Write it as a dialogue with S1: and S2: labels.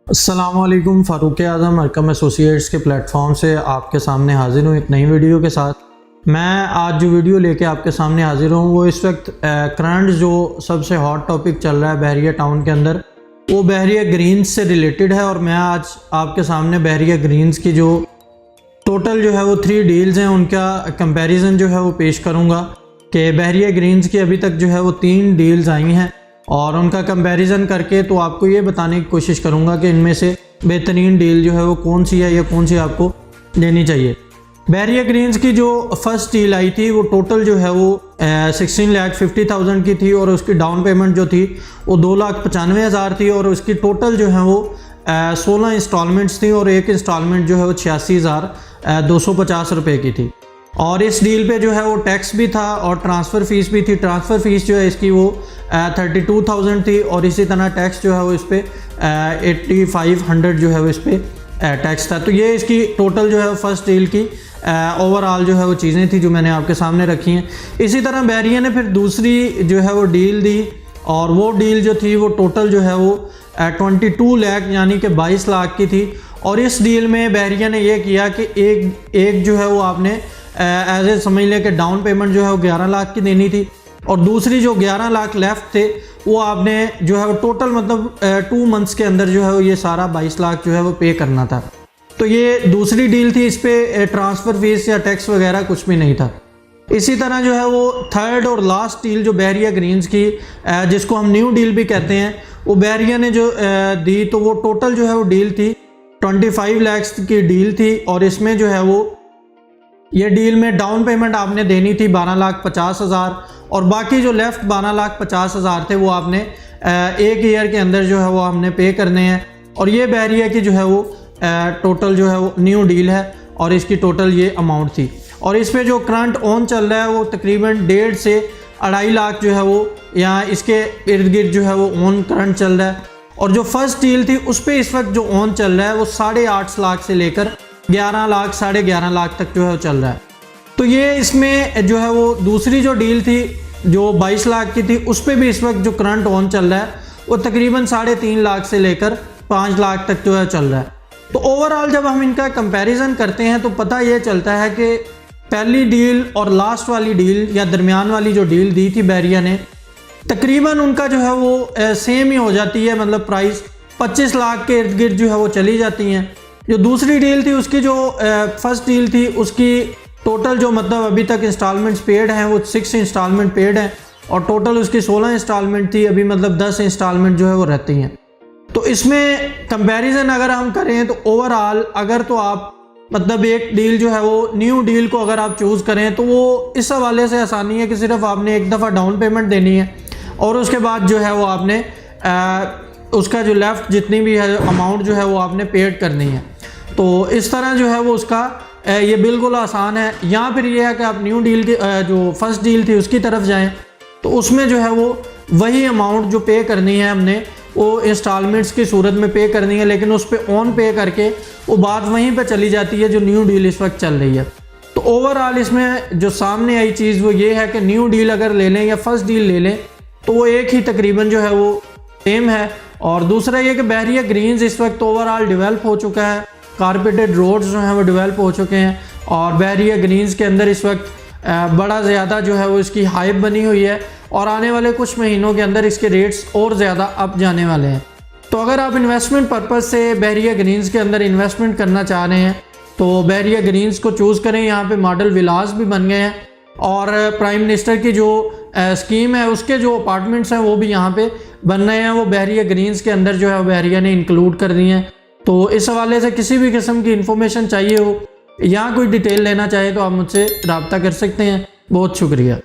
S1: अस्सलामुअलैकुम, फ़ारूक आज़म Arkham associates के platform से आपके सामने हाज़िर हूँ एक नई वीडियो के साथ। मैं आज जो वीडियो लेके आपके सामने हाज़िर हूँ वो इस वक्त करंट जो सबसे हॉट टॉपिक चल रहा है बहरिया टाउन के अंदर, वो बहरिया ग्रीन्स से रिलेटेड है। और मैं आज आपके सामने बहरिया ग्रीन्स की जो टोटल जो है वो 3 डील्स हैं उनका कंपैरिजन जो है वो पेश करूँगा कि बहरिया ग्रीन्स की अभी तक जो है वो 3 डील्स आई हैं और उनका कंपैरिजन करके तो आपको ये बताने की कोशिश करूंगा कि इनमें से बेहतरीन डील जो है वो कौन सी है या कौन सी आपको लेनी चाहिए। बहरिया ग्रीन्स की जो फर्स्ट डील आई थी वो टोटल जो है वो 16,50,000 की थी और उसकी डाउन पेमेंट जो थी वो 2,95,000 थी और उसकी टोटल जो है वो 16 इंस्टॉलमेंट्स थी और एक इंस्टॉलमेंट जो है वो 86,250 रुपये की थी। और इस डील पे जो है वो टैक्स भी था और ट्रांसफ़र फ़ीस भी थी। ट्रांसफ़र फ़ीस जो है इसकी वो 32,000 थी और इसी तरह टैक्स जो है वो इस पर 8,500 जो है वो इस पर टैक्स था। तो ये इसकी टोटल जो है फर्स्ट डील की ओवरऑल जो है वो चीज़ें थी जो मैंने आपके सामने रखी हैं। इसी तरह बहरिया ने फिर दूसरी जो है वो डील दी और वो डील जो थी वो टोटल जो है वो 22 लाख यानी कि 22 लाख की थी। और इस डील में बहरिया ने यह किया कि एक जो है वो आपने एज ए समझ लें कि डाउन पेमेंट जो है वो 11 लाख की देनी थी और दूसरी जो 11 लाख लेफ्ट थे वो आपने जो है वो टोटल मतलब 2 मंथ्स के अंदर जो है वो ये सारा 22 लाख जो है वो पे करना था। तो ये दूसरी डील थी, इस पे ट्रांसफ़र फीस या टैक्स वगैरह कुछ भी नहीं था। इसी तरह जो है वो थर्ड और लास्ट डील जो बहरिया ग्रीन्स की जिसको हम न्यू डील भी कहते हैं वो बहरिया ने जो दी तो वो टोटल जो है वो डील थी 25 लाख की डील थी और इसमें जो है वो ये डील में डाउन पेमेंट आपने देनी थी 12,50,000 और बाकी जो लेफ्ट 12,50,000 थे वो आपने एक ईयर के अंदर जो है वो हमने पे करने हैं। और ये बहरिया की जो है वो टोटल जो है वो न्यू डील है और इसकी टोटल ये अमाउंट थी। और इस पे जो करंट ऑन चल रहा है वो तकरीबन 1.5 से 2.5 लाख जो है वो यहाँ इसके इर्द गिर्द जो है वो ऑन करंट चल रहा है। और जो फर्स्ट डील थी उस पर इस वक्त जो ऑन चल रहा है वो 8.5 लाख से लेकर 11 लाख 11.5 लाख तक जो है वो चल रहा है। तो ये इसमें जो है वो दूसरी जो डील थी जो 22 लाख की थी उस पर भी इस वक्त जो करंट ऑन चल रहा है वो तकरीबन 3.5 लाख से लेकर 5 लाख तक जो है चल रहा है। तो ओवरऑल जब हम इनका कंपैरिजन करते हैं तो पता ये चलता है कि पहली डील और लास्ट वाली डील या दरमियान वाली जो डील दी थी बहरिया ने तकरीबन उनका जो है वो सेम ही हो जाती है, मतलब प्राइस 25 लाख के इर्द गिर्द जो है वो चली जाती हैं। जो दूसरी डील थी उसकी जो फर्स्ट डील थी उसकी टोटल जो मतलब अभी तक इंस्टॉलमेंट्स पेड हैं वो 6 इंस्टॉलमेंट पेड हैं और टोटल उसकी 16 इंस्टॉलमेंट थी, अभी मतलब 10 इंस्टॉलमेंट जो है वो रहती हैं। तो इसमें कंपैरिजन अगर हम करें तो ओवरऑल अगर तो आप मतलब एक डील जो है वो न्यू डील को अगर आप चूज़ करें तो वो इस हवाले से आसानी है कि सिर्फ आपने एक दफ़ा डाउन पेमेंट देनी है और उसके बाद जो है वो आपने उसका जो लेफ़्ट जितनी भी है अमाउंट जो है वो आपने पेड करनी है। तो इस तरह जो है वो उसका ये बिल्कुल आसान है। यहाँ फिर ये है कि आप न्यू डील की जो फर्स्ट डील थी उसकी तरफ जाएं तो उसमें जो है वो वही अमाउंट जो पे करनी है हमने वो इंस्टॉलमेंट्स की सूरत में पे करनी है, लेकिन उस पर ऑन पे करके वो बात वहीं पे चली जाती है जो न्यू डील इस वक्त चल रही है। तो ओवरऑल इसमें जो सामने आई चीज़ वो ये है कि न्यू डील अगर ले लें या फर्स्ट डील ले लें तो वो एक ही तकरीबन जो है वो सेम है। और दूसरा ये कि बहरिया ग्रीन्स इस वक्त ओवरऑल डेवलप हो चुका है, कारपेटेड रोड्स जो हैं वो डेवलप हो चुके हैं और बहरिया ग्रीन्स के अंदर इस वक्त बड़ा ज़्यादा जो है वो इसकी हाइप बनी हुई है और आने वाले कुछ महीनों के अंदर इसके रेट्स और ज़्यादा अप जाने वाले हैं। तो अगर आप इन्वेस्टमेंट पर्पज़ से बहरिया ग्रीन्स के अंदर इन्वेस्टमेंट करना चाह रहे हैं तो बहरिया ग्रीन्स को चूज़ करें। यहाँ पे मॉडल विलास भी बन गए हैं और प्राइम मिनिस्टर की जो स्कीम है उसके जो अपार्टमेंट्स हैं वो भी यहाँ पे बन रहे हैं, वो बहरिया ग्रीन्स के अंदर जो है बहरिया ने इंक्लूड कर दी हैं। तो इस हवाले से किसी भी किस्म की इन्फॉर्मेशन चाहिए हो या कोई डिटेल लेना चाहे तो आप मुझसे रब्ता कर सकते हैं। बहुत शुक्रिया।